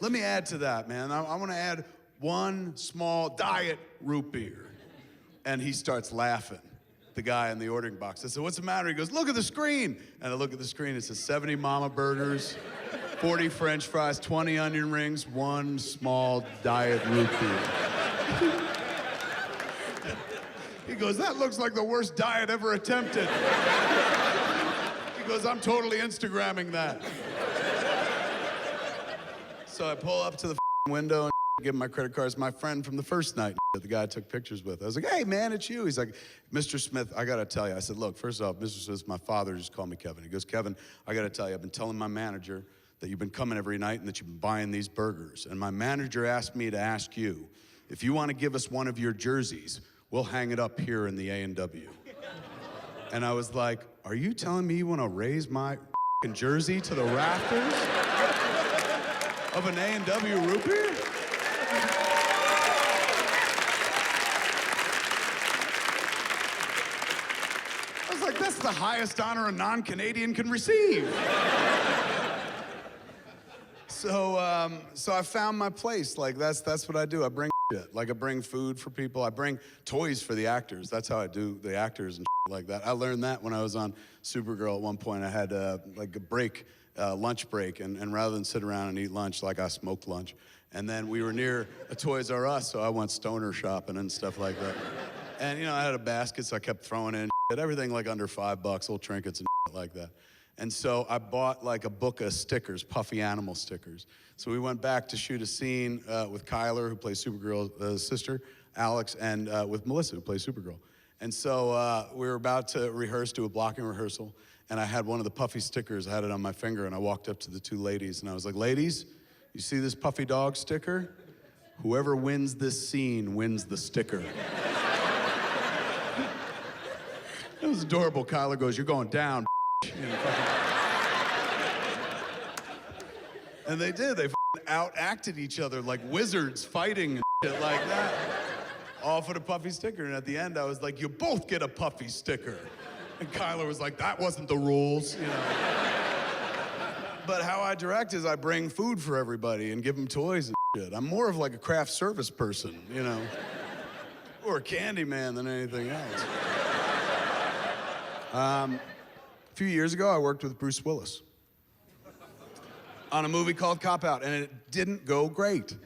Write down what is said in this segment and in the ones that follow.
let me add to that, man. I want to add one small diet root beer. And he starts laughing, the guy in the ordering box. I said, what's the matter? He goes, look at the screen. And I look at the screen, it says 70 mama burgers, 40 French fries, 20 onion rings, one small diet root beer. He goes, that looks like the worst diet ever attempted. He goes, I'm totally Instagramming that. So I pull up to the window and give him my credit cards. My friend from the first night, the guy I took pictures with. I was like, hey, man, it's you. He's like, Mr. Smith, I got to tell you. I said, look, first off, Mr. Smith, my father just called me Kevin. He goes, Kevin, I got to tell you, I've been telling my manager that you've been coming every night and that you've been buying these burgers. And my manager asked me to ask you, if you want to give us one of your jerseys, we'll hang it up here in the A&W. And I was like, are you telling me you want to raise my jersey to the rafters of an A&W root beer? I was like, that's the highest honor a non-Canadian can receive. So I found my place. Like, that's what I do. I bring shit. Like, I bring food for people. I bring toys for the actors. That's how I do the actors and shit like that. I learned that when I was on Supergirl at one point. I had like a break, lunch break, and rather than sit around and eat lunch, like I smoked lunch. And then we were near a Toys R Us, so I went stoner shopping and stuff like that. And, you know, I had a basket, so I kept throwing in shit, everything like under $5, little trinkets and shit like that. And so I bought like a book of stickers, puffy animal stickers. So we went back to shoot a scene with Kyler, who plays Supergirl's sister, Alex, and with Melissa, who plays Supergirl. And so we were about to rehearse, do a blocking rehearsal, and I had one of the puffy stickers, I had it on my finger, and I walked up to the two ladies, and I was like, ladies, you see this puffy dog sticker? Whoever wins this scene wins the sticker. It was adorable. Kyler goes, you're going down, you know, and they did. They out-acted each other like wizards fighting and shit like that. All for the puffy sticker. And at the end, I was like, you both get a puffy sticker. And Kyler was like, that wasn't the rules, you know. But how I direct is I bring food for everybody and give them toys and shit. I'm more of like a craft service person, you know, or a candy man than anything else. A few years ago, I worked with Bruce Willis on a movie called Cop Out, and it didn't go great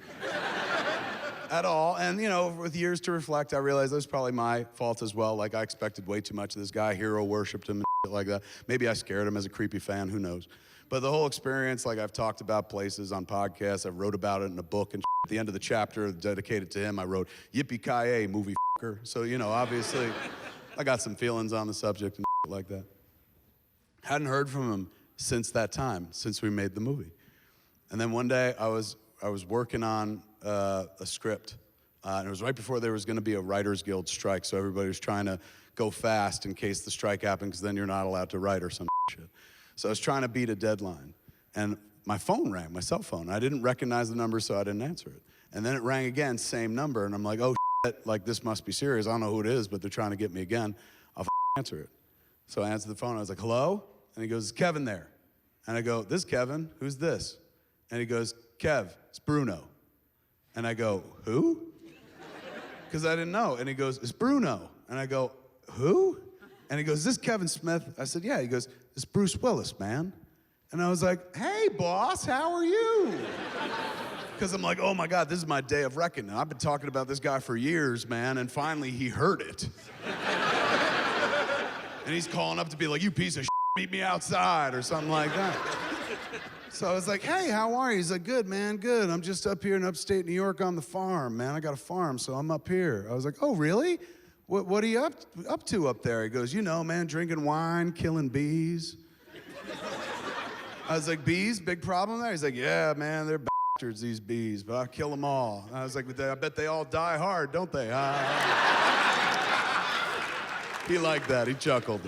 at all. And, you know, with years to reflect, I realized that was probably my fault as well. Like, I expected way too much of this guy, hero worshipped him and shit like that. Maybe I scared him as a creepy fan, who knows. But the whole experience, like, I've talked about places on podcasts, I wrote about it in a book, and at the end of the chapter dedicated to him, I wrote, yippee-ki-yay, movie fucker. So, you know, obviously, I got some feelings on the subject and shit like that. Hadn't heard from him since that time, since we made the movie. And then one day, I was working on a script, and it was right before there was going to be a Writers Guild strike, so everybody was trying to go fast in case the strike happened, because then you're not allowed to write or some shit. So I was trying to beat a deadline, and my phone rang, my cell phone. I didn't recognize the number, so I didn't answer it. And then it rang again, same number, and I'm like, oh shit, like this must be serious. I don't know who it is, but they're trying to get me again. I'll answer it. So I answered the phone. I was like, hello? And he goes, is Kevin there? And I go, this Kevin? Who's this? And he goes, Kev, it's Bruno. And I go, who? Because I didn't know. And he goes, it's Bruno. And I go, who? And he goes, is this Kevin Smith? I said, yeah. He goes, it's Bruce Willis, man. And I was like, hey, boss, how are you? Because I'm like, oh my God, this is my day of reckoning. I've been talking about this guy for years, man, and finally he heard it. And he's calling up to be like, you piece of shit, meet me outside, or something like that. So I was like, hey, how are you? He's like, good, man, good. I'm just up here in upstate New York on the farm, man. I got a farm, so I'm up here. I was like, oh, really? What are you up to up there? He goes, you know, man, drinking wine, killing bees. I was like, bees, big problem there? He's like, yeah, man, they're bastards, these bees, but I kill them all. And I was like, I bet they all die hard, don't they? He liked that, he chuckled.